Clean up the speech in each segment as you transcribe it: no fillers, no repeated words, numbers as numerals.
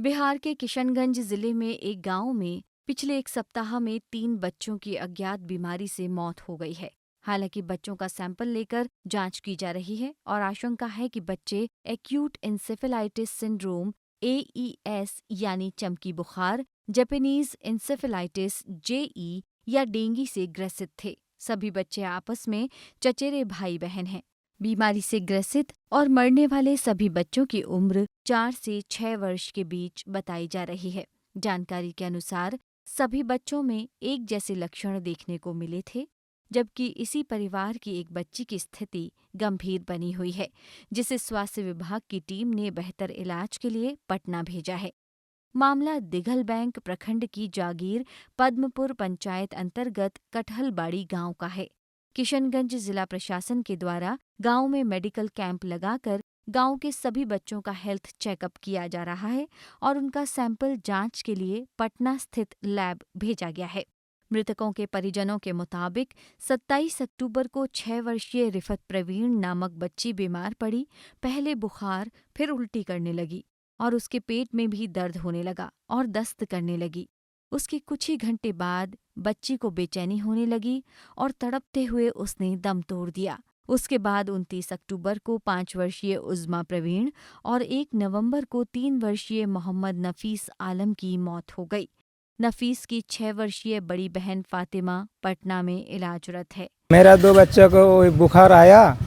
बिहार के किशनगंज जिले में एक गांव में पिछले एक सप्ताह में 3 बच्चों की अज्ञात बीमारी से मौत हो गई है। हालांकि बच्चों का सैंपल लेकर जांच की जा रही है और आशंका है कि बच्चे एक्यूट इंसेफेलाइटिस सिंड्रोम AES यानी चमकी बुखार, जापानीज इंसेफेलाइटिस JE या डेंगू से ग्रसित थे। सभी बच्चे आपस में चचेरे भाई बहन हैं। बीमारी से ग्रसित और मरने वाले सभी बच्चों की उम्र 4 से 6 वर्ष के बीच बताई जा रही है। जानकारी के अनुसार सभी बच्चों में एक जैसे लक्षण देखने को मिले थे, जबकि इसी परिवार की एक बच्ची की स्थिति गंभीर बनी हुई है, जिसे स्वास्थ्य विभाग की टीम ने बेहतर इलाज के लिए पटना भेजा है। मामला दिघल बैंक प्रखंड की जागीर पद्मपुर पंचायत अंतर्गत कटहलबाड़ी गांव का है। किशनगंज जिला प्रशासन के द्वारा गांव में मेडिकल कैंप लगाकर गांव के सभी बच्चों का हेल्थ चेकअप किया जा रहा है और उनका सैंपल जांच के लिए पटना स्थित लैब भेजा गया है। मृतकों के परिजनों के मुताबिक 27 अक्टूबर को 6 वर्षीय रिफत प्रवीण नामक बच्ची बीमार पड़ी। पहले बुखार, फिर उल्टी करने लगी और उसके पेट में भी दर्द होने लगा और दस्त करने लगी। उसके कुछ ही घंटे बाद बच्ची को बेचैनी होने लगी और तड़पते हुए उसने दम तोड़ दिया। उसके बाद 29 अक्टूबर को 5 वर्षीय उज़्मा प्रवीण और 1 नवंबर को 3 वर्षीय मोहम्मद नफीस आलम की मौत हो गई। नफीस की 6 वर्षीय बड़ी बहन फातिमा पटना में इलाजरत है। मेरा 2 बच्चों को बुखार आया,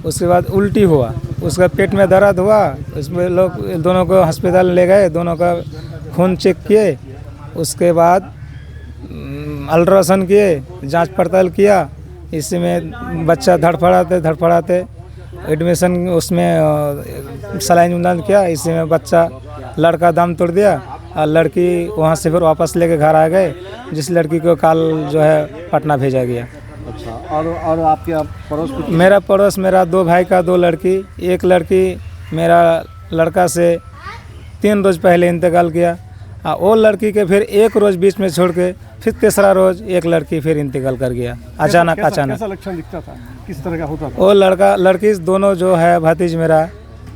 उसके बाद उल्टी हुआ, उसका पेट में दर्द हुआ। उसमें लोग दोनों को अस्पताल ले गए, दोनों का खून चेक किए, उसके बाद अल्ट्रासाउंड किए, जांच पड़ताल किया। इसमें बच्चा धड़फड़ाते एडमिशन उसमें सलाइन उलाइन किया। इसी में बच्चा लड़का दम तोड़ दिया और लड़की वहाँ से फिर वापस लेके घर आ गए, जिस लड़की को कल जो है पटना भेजा गया। अच्छा, और आपके पड़ोस मेरा 2 भाई का 2 लड़की, एक लड़की मेरा लड़का से 3 रोज पहले इंतकाल किया और वो लड़की के फिर 1 रोज बीच में छोड़ के फिर तीसरा रोज एक लड़की फिर इंतकाल कर गया अचानक। कैसा लक्षण दिखता था, किस तरह का होता था? वो लड़की दोनों जो है भतीज मेरा,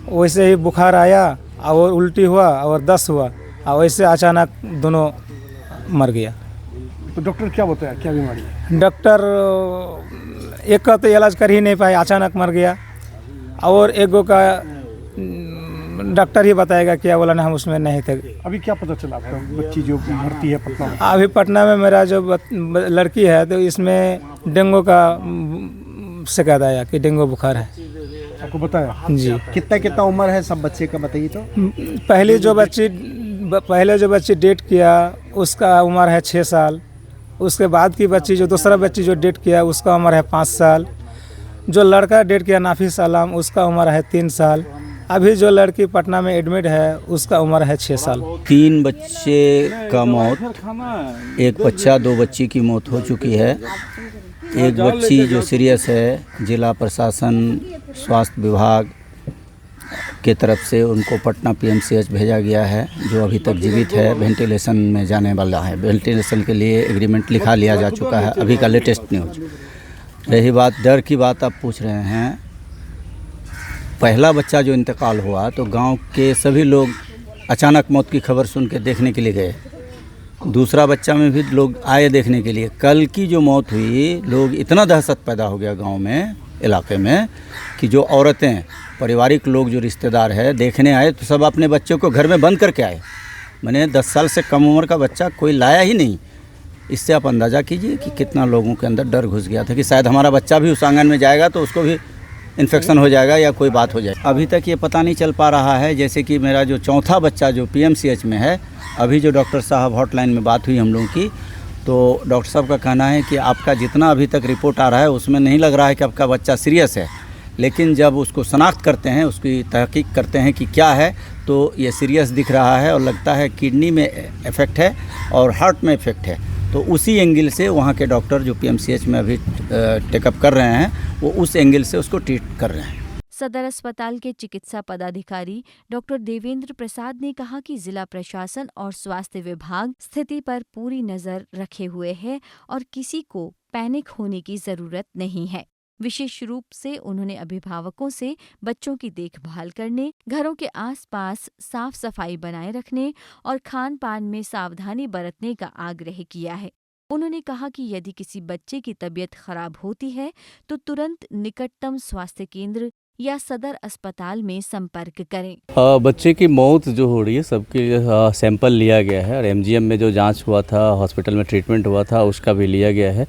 वैसे ही बुखार आया और उल्टी हुआ और दस्त हुआ और वैसे अचानक दोनों मर गया। तो डॉक्टर क्या बताया, क्या बीमारी है? डॉक्टर एक का तो इलाज कर ही नहीं पाए, अचानक मर गया और एक का डॉक्टर ही बताएगा क्या बोला ना, हम उसमें नहीं थे। अभी क्या पता चला आपका बच्ची जो भर्ती है पटना में? अभी पटना में मेरा जो लड़की है तो इसमें डेंगू का शिकायत आया कि डेंगू बुखार है। आपको बताया जी। कितना उम्र है सब बच्चे का, बताइए तो। पहले जो बच्ची डेट किया उसका उम्र है 6 साल। उसके बाद की बच्ची जो दूसरा बच्ची जो डेट किया उसका उम्र है 5 साल। जो लड़का डेट किया नाफिस आलम, उसका उम्र है 3 साल। अभी जो लड़की पटना में एडमिट है उसका उम्र है 6 साल। 3 बच्चे का मौत, एक बच्चा 2 बच्ची की मौत हो चुकी है। एक बच्ची जो सीरियस है, जिला प्रशासन स्वास्थ्य विभाग के तरफ से उनको पटना PMCH भेजा गया है, जो अभी तक जीवित है, वेंटिलेशन में जाने वाला है। वेंटिलेशन के लिए एग्रीमेंट लिखा लिया जा चुका है, अभी का लेटेस्ट न्यूज। रही बात डर की बात आप पूछ रहे हैं, पहला बच्चा जो इंतकाल हुआ तो गांव के सभी लोग अचानक मौत की खबर सुन के देखने के लिए गए। दूसरा बच्चा में भी लोग आए देखने के लिए। कल की जो मौत हुई, लोग इतना दहशत पैदा हो गया गांव में, इलाके में, कि जो औरतें, पारिवारिक लोग जो रिश्तेदार है देखने आए तो सब अपने बच्चों को घर में बंद करके आए। मैंने 10 साल से कम उम्र का बच्चा कोई लाया ही नहीं। इससे आप अंदाज़ा कीजिए कि कितना लोगों के अंदर डर घुस गया था कि शायद हमारा बच्चा भी उस आंगन में जाएगा तो उसको भी इन्फेक्शन हो जाएगा या कोई बात हो जाए। अभी तक ये पता नहीं चल पा रहा है। जैसे कि मेरा जो चौथा बच्चा जो PMCH में है, अभी जो डॉक्टर साहब हॉटलाइन में बात हुई हम लोगों की, तो डॉक्टर साहब का कहना है कि आपका जितना अभी तक रिपोर्ट आ रहा है उसमें नहीं लग रहा है कि आपका बच्चा सीरियस है, लेकिन जब उसको शनाख्त करते हैं, उसकी तहकीक करते हैं कि क्या है, तो ये सीरियस दिख रहा है और लगता है किडनी में इफ़ेक्ट है और हार्ट में इफ़ेक्ट है। तो उसी एंगल से वहाँ के डॉक्टर जो PMCH में अभी टेकअप कर रहे हैं, वो उस एंगल से उसको ट्रीट कर रहे हैं। सदर अस्पताल के चिकित्सा पदाधिकारी डॉक्टर देवेंद्र प्रसाद ने कहा कि जिला प्रशासन और स्वास्थ्य विभाग स्थिति पर पूरी नजर रखे हुए है और किसी को पैनिक होने की जरूरत नहीं है। विशेष रूप से उन्होंने अभिभावकों से बच्चों की देखभाल करने, घरों के आसपास साफ सफाई बनाए रखने और खान पान में सावधानी बरतने का आग्रह किया है। उन्होंने कहा कि यदि किसी बच्चे की तबीयत खराब होती है तो तुरंत निकटतम स्वास्थ्य केंद्र या सदर अस्पताल में संपर्क करें। बच्चे की मौत जो हो रही है सबके सैंपल लिया गया है और एमजीएम में जो जांच हुआ था, हॉस्पिटल में ट्रीटमेंट हुआ था, उसका भी लिया गया है।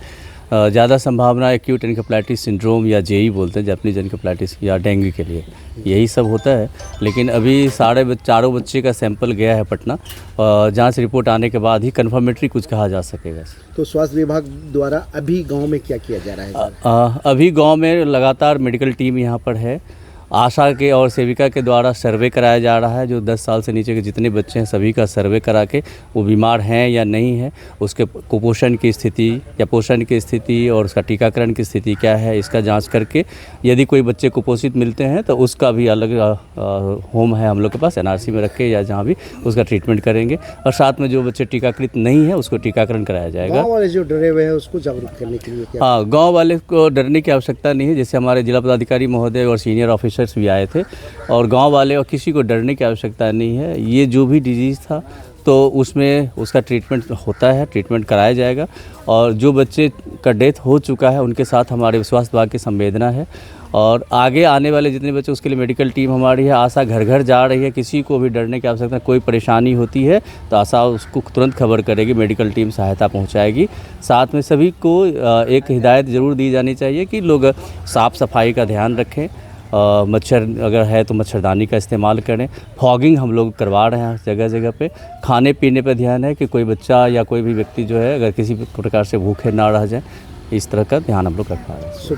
ज़्यादा संभावना एक्यूट एन्केफेलाइटिस सिंड्रोम या जेई बोलते हैं, जापानीज एन्केफेलाइटिस, या डेंगू के लिए यही सब होता है। लेकिन अभी चारों बच्चे का सैंपल गया है पटना, जांच रिपोर्ट आने के बाद ही कन्फर्मेटरी कुछ कहा जा सकेगा। तो स्वास्थ्य विभाग द्वारा अभी गांव में क्या किया जा रहा है? अभी गांव में लगातार मेडिकल टीम यहाँ पर है। आशा के और सेविका के द्वारा सर्वे कराया जा रहा है। जो 10 साल से नीचे के जितने बच्चे हैं सभी का सर्वे करा के वो बीमार हैं या नहीं है, उसके कुपोषण की स्थिति या पोषण की स्थिति और उसका टीकाकरण की स्थिति क्या है, इसका जांच करके यदि कोई बच्चे कुपोषित मिलते हैं तो उसका भी अलग होम है हम लोग के पास, एनआरसी में रखे या जहाँ भी उसका ट्रीटमेंट करेंगे। और साथ में जो बच्चे टीकाकृत नहीं है उसको टीकाकरण कराया जाएगा। गाँव वाले जो डरे हुए हैं उसको जागरूक करने के लिए क्या? हाँ, गाँव वाले को डरने की आवश्यकता नहीं है। जैसे हमारे जिला पदाधिकारी महोदय और सीनियर ऑफिसर्स भी आए थे, और गांव वाले और किसी को डरने की आवश्यकता नहीं है। ये जो भी डिजीज़ था तो उसमें उसका ट्रीटमेंट होता है, ट्रीटमेंट कराया जाएगा। और जो बच्चे का डेथ हो चुका है उनके साथ हमारे स्वास्थ्य विभाग की संवेदना है, और आगे आने वाले जितने बच्चे उसके लिए मेडिकल टीम हमारी है। आशा घर घर जा रही है, किसी को भी डरने की आवश्यकता, कोई परेशानी होती है तो आशा उसको तुरंत खबर करेगी, मेडिकल टीम सहायता पहुंचाएगी। साथ में सभी को एक हिदायत ज़रूर दी जानी चाहिए कि लोग साफ़ सफाई का ध्यान रखें, मच्छर अगर है तो मच्छरदानी का इस्तेमाल करें। फॉगिंग हम लोग करवा रहे हैं जगह जगह पे। खाने पीने पर ध्यान है कि कोई बच्चा या कोई भी व्यक्ति जो है अगर किसी प्रकार से भूखे ना रह जाए, इस तरह का ध्यान हम लोग रखवा रहे हैं।